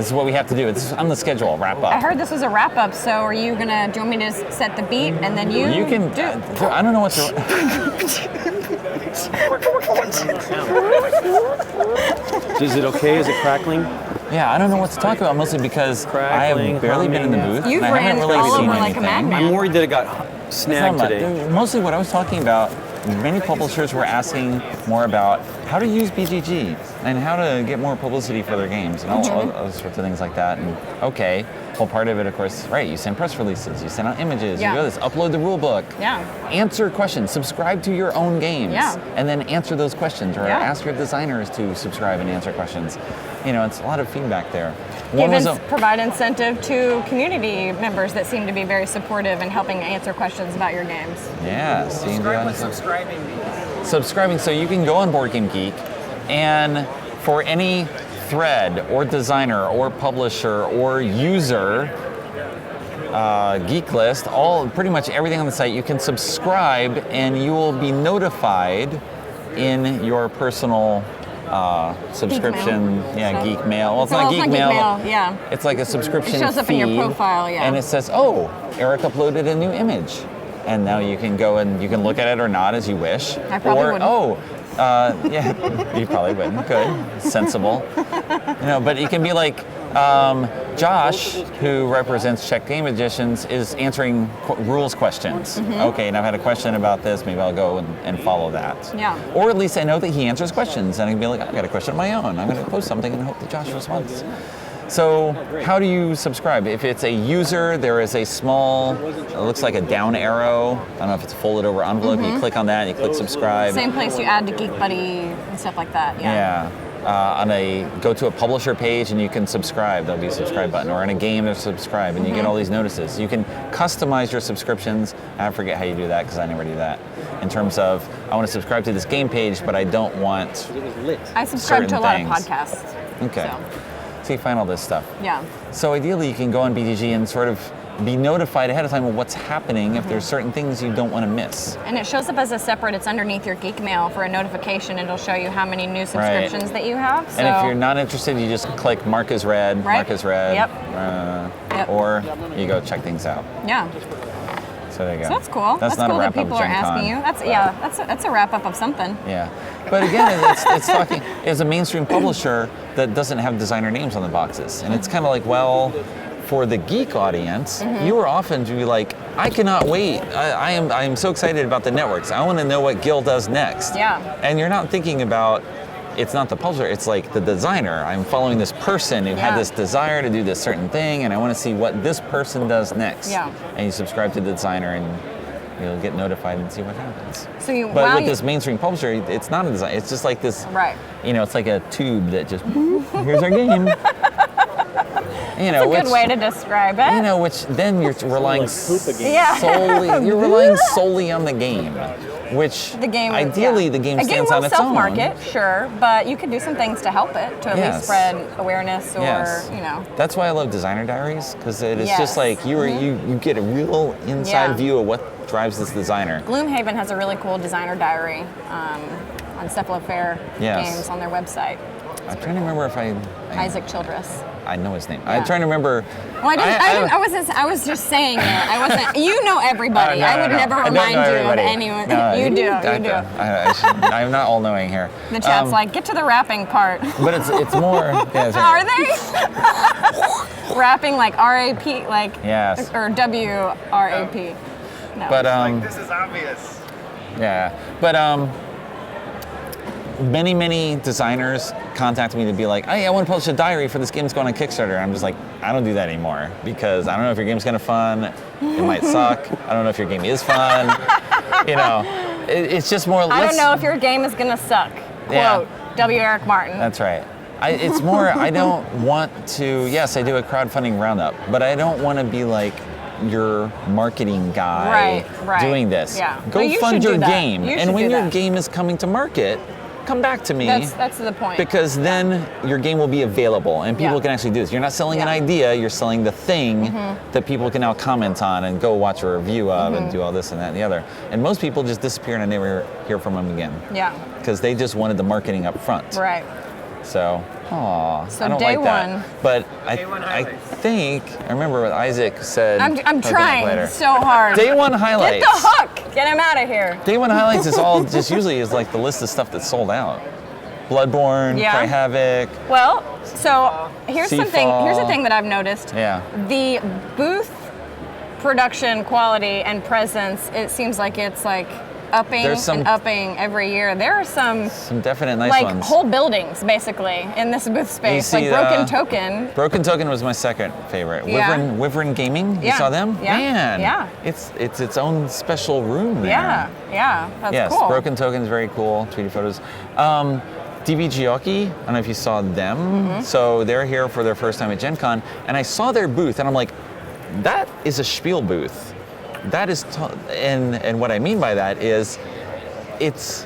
This is what we have to do. It's on the schedule. Wrap up. I heard this was a wrap up. So are you gonna? Do you want me to set the beat and then you? You can. do I don't know what to. Is it okay? Is it crackling? Yeah, I don't know what to talk about, mostly because I Crackling, have barely been in the humming. booth. You've and I haven't ran really all seen over like a anything. madman. I'm worried that it got It's snagged not today. much. Mostly what I was talking about, many publishers were asking more about how to use BGG and how to get more publicity for their games and all other sorts of things like that. And okay, well, part of it, of course, right, you send press releases, you send out images, Yeah. you do this, upload the rule book, Yeah. answer questions, subscribe to your own games, Yeah. and then answer those questions, or Yeah. ask your designers to subscribe and answer questions. You know, it's a lot of feedback there. One was Provide incentive to community members that seem to be very supportive and helping answer questions about your games. yeah, subscribing, so you can go on Board Game Geek, and for any thread or designer or publisher or user geek list, pretty much everything on the site, you can subscribe and you will be notified in your personal subscription. Geek mail. Well, it's not geek mail. Yeah. It's like a subscription It shows up in your feed, profile, yeah. and it says, "Oh, Eric uploaded a new image," and now you can go and you can look at it or not as you wish. I probably or wouldn't. yeah, you probably wouldn't. Good, sensible. But it can be like Josh, who represents Czech Game Editions, is answering rules questions. Mm-hmm. Okay, and I've had a question about this. Maybe I'll go and follow that. Yeah. Or at least I know that he answers questions, and I can be like, I've got a question of my own. I'm going to post something and hope that Josh responds. So how do you subscribe? If it's a user, there is a small, it looks like a down arrow. I don't know if it's a folded over envelope. You click on that, and you click subscribe. Same place you add to Geek Buddy and stuff like that. Yeah. Go to a publisher page and you can subscribe. There'll be a subscribe button. Or in a game, there's subscribe, and you get all these notices. You can customize your subscriptions. I forget how you do that because I never do that. In terms of, I want to subscribe to this game page, but I don't want. I subscribe to a lot certain of things. podcasts. Okay. So you find all this stuff. Yeah. So ideally, you can go on BGG and sort of be notified ahead of time of what's happening if there's certain things you don't want to miss. And it shows up as a separate, it's underneath your Geek Mail for a notification. It'll show you how many new subscriptions that you have. So. And if you're not interested, you just click mark as read, Right. mark as read. Yep. Yep. Or you go check things out. Yeah. So there you go. So that's cool. That's not cool a that wrap up people of are Gen Con. asking you. That's a wrap up of something. Yeah. But again, it's talking as a mainstream publisher that doesn't have designer names on the boxes. And it's kind of like, well, for the geek audience, you are often to be like, I cannot wait. I am so excited about the networks. I want to know what Gil does next. Yeah. And you're not thinking about, it's not the publisher, it's like the designer. I'm following this person who had this desire to do this certain thing, and I want to see what this person does next. Yeah. And you subscribe to the designer and you'll get notified and see what happens. So you, But with this mainstream publisher, it's not a design. It's just like this, Right. it's like a tube that just, here's our game. It's a good way to describe it. Which then you're relying Yeah. you're relying solely on the game, which The game, ideally the game a stands game on will its own. self-market, sure, but you can do some things to help it, to at least spread awareness or, Yes. That's why I love designer diaries, because it is just like you get a real inside view of what drives this designer. Gloomhaven has a really cool designer diary on Cephalofair Games on their website. I'm trying to remember if Isaac Childress. I know his name. I'm trying to remember. Well, I was just saying it. I wasn't. You know everybody. I would never remind you of anyone. No, you do. I'm not all-knowing here. The chat's like, get to the rapping part. But it's more. Are they? Rapping like R-A-P, like. Yes. Or W-R-A-P. No. But this is obvious. Yeah. But many designers contact me to be like, hey, I want to publish a diary for this game that's going on Kickstarter. I'm just like, I don't do that anymore because I don't know if your game's kind of fun. It might suck. I don't know if your game is fun. It's just more. I don't know if your game is gonna suck. Quote, W. Eric Martin. That's right. It's more, I don't want to, yes, I do a crowdfunding roundup, but I don't want to be like your marketing guy doing this. Yeah. Go fund your game. And when your that. game is coming to market, come back to me. That's the point. Because then your game will be available and people can actually do this. You're not selling an idea, you're selling the thing that people can now comment on and go watch a review of and do all this and that and the other. And most people just disappear and I never hear from them again. Yeah. Because they just wanted the marketing up front. Right. So Aw, So I don't day like that. one. But Day one I highlights. think, I remember what Isaac said. I'm Coconut trying Platter. so hard. Day one Get highlights. the hook. Get him out of here. Day one highlights is all just usually is like the list of stuff that's sold out. Bloodborne, Yeah. Cry Havoc. Well, so here's something. Here's the Seafall. thing that I've noticed. Yeah. The booth production quality and presence. It seems like it's like upping There's some- and upping every year. There are some Some definite nice like ones. whole buildings basically in this booth space. see, Like Broken Token. Broken Token was my second favorite. Yeah. Wyvern Gaming. You Yeah. saw them? Yeah. Man. Yeah. It's its own special room there. Yeah, that's Yes. cool. Broken Token is very cool. Tweeted photos. DB Giochi, I don't know if you saw them. Mm-hmm. So they're here for their first time at Gen Con, and I saw their booth, and I'm like, that is a Spiel booth. That is, and what I mean by that is, it's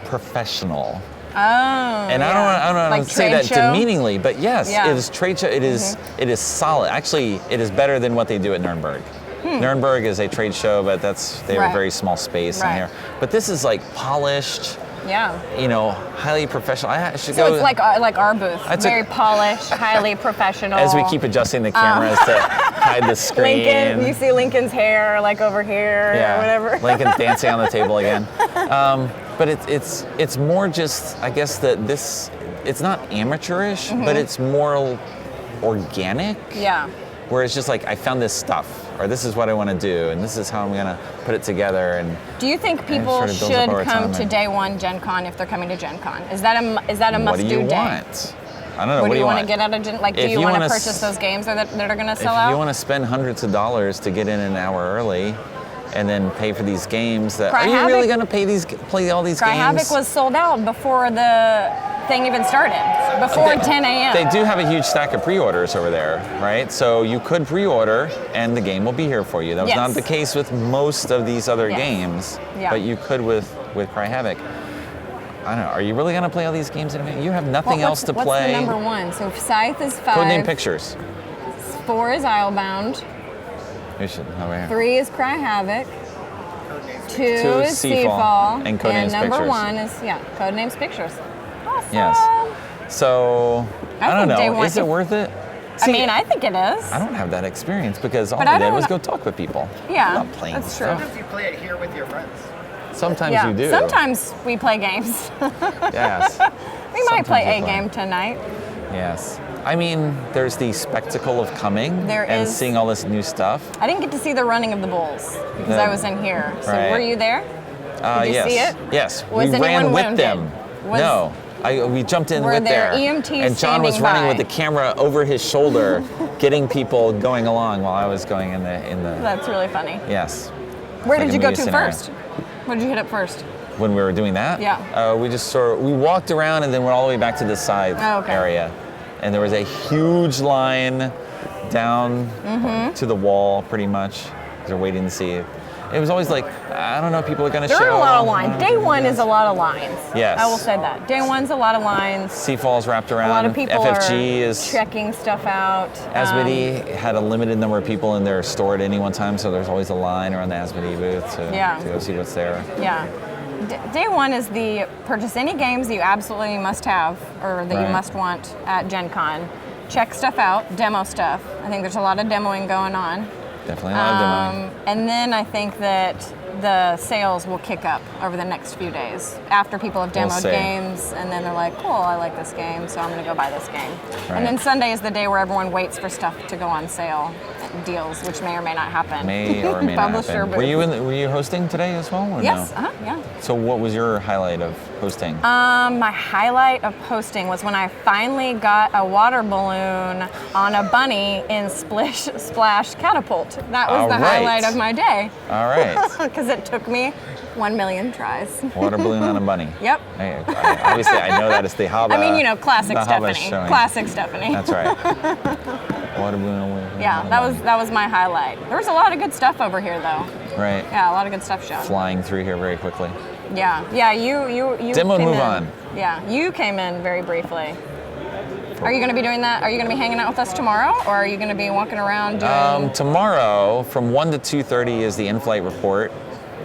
professional. Oh. And yeah. I don't like want to say trade that show? demeaningly, but yes, Yeah. it is trade show. It is solid. Actually, it is better than what they do at Nuremberg. Nuremberg is a trade show, but they have Right. a very small space in Right. here. But this is like polished, Yeah. highly professional. I should So go. it's like our booth. I took- Very polished, highly professional. as we keep adjusting the cameras to hide the screen. Lincoln, you see Lincoln's hair like over here or whatever. Lincoln's dancing on the table again. But it's more just, I guess that it's not amateurish, but it's more organic. Yeah. Where it's just like, I found this stuff, or this is what I want to do, and this is how I'm gonna put it together. And Do you think people sort of builds up should over come time to and- day one Gen Con if they're coming to Gen Con? Is that a what must do do you day? want? I don't know. What do you want to want? get out of Gen? Like, do If you you want to wanna purchase those games that are going to If sell out? you want to spend hundreds of dollars to get in an hour early, and then pay for these games, Cry are you Havoc- really gonna play all these Cry games? Havoc was sold out before the thing even started. Before 10 a.m. They do have a huge stack of pre-orders over there, right? So you could pre-order, and the game will be here for you. That was Yes. not the case with most of these other Yes. games, Yeah. but you could with Cry Havoc. I don't know. Are you really gonna play all these games in a minute? You have nothing else to what's play. the number one? So Scythe is 5. Codename Pictures. 4 is Islebound. You should over here. 3 is Cry Havoc. 2 Two is is Seafall. Seafall. And Codenames number Pictures. 1 is, Codenames Pictures. Awesome. Yes. So I don't think day know. one- Is it worth it? I mean, I think it is. I don't have that experience because all But I I did don't was know- go talk with people. Yeah, I'm not playing that's true. stuff. Sometimes you play it here with your friends. Sometimes Yeah. you do. Sometimes we play games. Yes. We might play Sometimes a we play. game tonight. Yes. I mean, there's the spectacle of coming There and is. seeing all this new stuff. I didn't get to see the running of the bulls because No. I was in here. So Right. were you there? Did you Yes. see it? Yes. Was we ran anyone with wounded? them. Was- No. We jumped in Were with there there. EMTs and John was standing running by? with the camera over his shoulder, getting people going along while I was going in the That's really funny. yes. Where like did a you go movie to scenario. first? Where did you hit up first? When we were doing that? Yeah. We just we walked around and then went all the way back to the side Oh, okay. area. And there was a huge line down Mm-hmm. to the wall pretty much. They're waiting to see it. It was always like, I don't know, people are gonna There show. are a lot of lines. Day one is a lot of lines. Yes. I will say that. Day one's a lot of lines. Seafall's wrapped around. A lot of people FFG are is checking stuff out. Asmodee had a limited number of people in their store at any one time, so there's always a line around the Asmodee booth to go see what's there. Yeah. Day one is the purchase any games that you absolutely must have or that you Right. must want at Gen Con. Check stuff out, demo stuff. I think there's a lot of demoing going on. Definitely a lot of demoing. And then I think that the sales will kick up over the next few days after people have We'll demoed see. games and then they're like, cool, I like this game, so I'm going to go buy this game. Right. And then Sunday is the day where everyone waits for stuff to go on sale, deals, which may or may not happen. May or may not Publisher happen. booth. Were you hosting today as well? Or Yes, No? yeah. So what was your highlight of hosting? My highlight of posting was when I finally got a water balloon on a bunny in Splish Splash Catapult. That was All the right. highlight of my day All right. because it took me 1 million tries. Water balloon on a bunny. Yep. Obviously, I know that it's the Haba. I mean, classic the Haba Stephanie. showing. Classic Stephanie. That's right. Water balloon on a Yeah, that was my highlight. There was a lot of good stuff over here though. Right. Yeah, a lot of good stuff shown. Flying through here very quickly. Yeah, you Demo came move in. on. Yeah, you came in very briefly. Are you going to be doing that? Are you going to be hanging out with us tomorrow, or are you going to be walking around doing? Tomorrow, from 1 to 2:30 is the in-flight report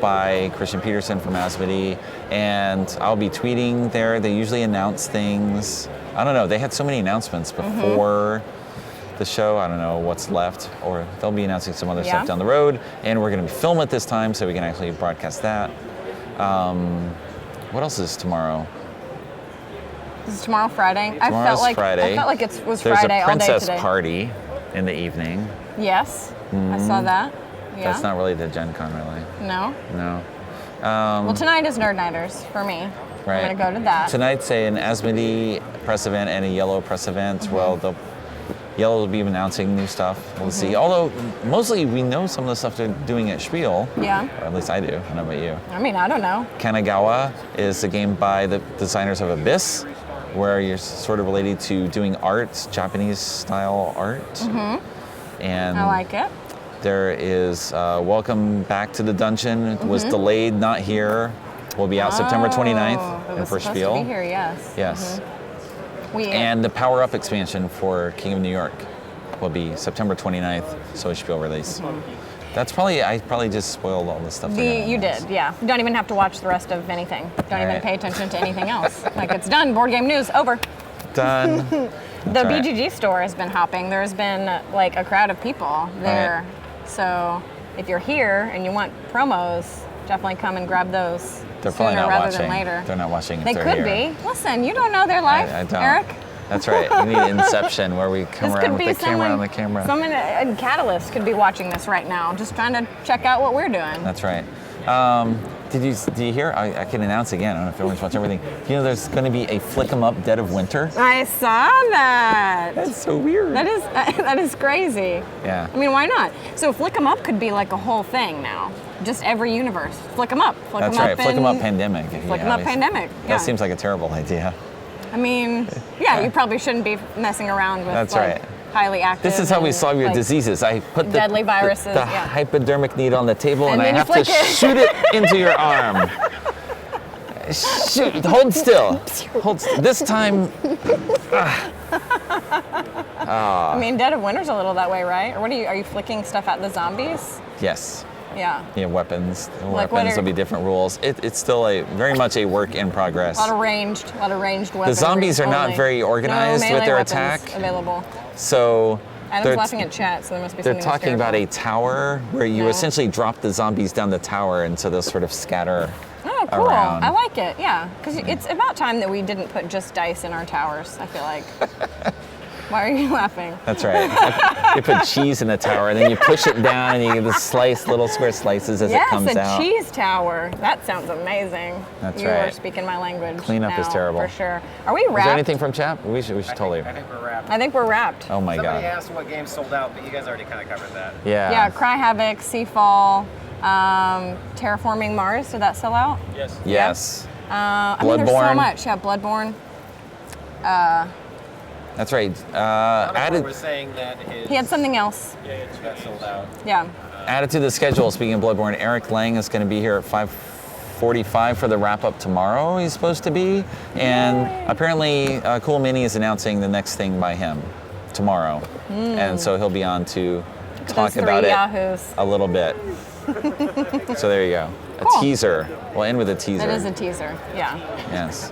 by Christian Peterson from Asmodee, and I'll be tweeting there. They usually announce things I don't know. They had so many announcements before the show. I don't know what's left, or they'll be announcing some other Yeah. stuff down the road. And we're going to film it this time, so we can actually broadcast that. What else is tomorrow? This is tomorrow, Friday. Tomorrow's Friday. I felt like it was There's Friday a all day princess today. party in the evening. Yes, I saw that. Yeah. That's not really the Gen Con, really. No. No. Well, tonight is Nerd Nighters for me. Right. I'm gonna go to that. Tonight's an Asmodee press event and a Yellow press event. Mm-hmm. Well, Yellow will be announcing new stuff. We'll see. Although mostly we know some of the stuff they're doing at Spiel. Yeah. Or at least I do. I don't know about you. I mean, I don't know. Kanagawa is a game by the designers of Abyss, where you're sort of related to doing art, Japanese style art. And I like it. there is Welcome Back to the Dungeon. It was delayed, not here. Will be out September 29th Oh, it in was First supposed Spiel. to be here, yes. Yes. We And the Power Up expansion for King of New York will be September 29th, so Spiel release. That's I probably just spoiled all the stuff. you did, yeah. You don't even have to watch the rest of anything. Don't even right. pay attention to anything else. Like, it's done. Board game news, over. Done. The all right. BGG store has been hopping. There's been like a crowd of people there. So if you're here and you want promos, definitely come and grab those They're probably sooner not rather watching. than later. They're not watching if They they're could here. be. Listen, you don't know their life, I don't. Eric. That's right. We need Inception, where we come This around could with be the camera someone, on the camera. someone in Catalyst could be watching this right now, just trying to check out what we're doing. That's right. Did you hear? I can announce again. I don't know if everyone's watched everything. You know, there's going to be a Flick 'em Up Dead of Winter. I saw that. That's so weird. That is crazy. Yeah. I mean, why not? So Flick 'em Up could be like a whole thing now. Just every universe. Flick 'em up. Flick That's 'em right. up Flick 'em Up and- Pandemic. Flick 'em Up Pandemic. Yeah. That seems like a terrible idea. I mean, yeah, you probably shouldn't be messing around with That's like, right. highly active. This is how we and, solve your like, diseases. I put the deadly viruses, the yeah. hypodermic needle on the table, And and I then you have to flick it. shoot it into your arm. Shoot! Hold still. This time. I mean, Dead of Winter's a little that way, right? Or what are you flicking stuff at the zombies? Yes. Yeah. Yeah, weapons. Like, what Weapons are- will be different rules. It's still very much a work in progress. A lot of ranged weapons. The zombies are not very organized with their attack. Available. So Adam's they're, laughing at chat, so there must be they're something talking about a hysterical. tower where you No. essentially drop the zombies down the tower, and so they'll sort of scatter. Oh, cool. around. I like it, yeah. Because it's about time that we didn't put just dice in our towers, I feel like. Why are you laughing? That's right. You put cheese in the tower, and then you push it down, and you get the little square slices as it comes Yes, a out. cheese tower. That sounds amazing. That's you are right. speaking my language. Cleanup is now, terrible. For sure. Are we Is wrapped? there anything from chat? We should totally. I think we're wrapped. I think we're wrapped. Oh my Somebody god. asked what games sold out, but you guys already kind of covered that. Yeah. Yeah, Cry Havoc, Seafall, Terraforming Mars. Did that sell out? Yes. Yes. I mean, there's so Bloodborne. much. Yeah, Bloodborne. That's right. Added Added was saying that his He had something else. got sold out. Yeah. added to the schedule. Speaking of Bloodborne, Eric Lang is going to be here at 5:45 for the wrap up tomorrow. He's supposed to be, and apparently, Cool Mini is announcing the next thing by him tomorrow, and so he'll be on to talk Those three about it yahoos. a little bit. So there you go. A Cool. teaser. We'll end with a teaser. That is a teaser. Yeah. Yes.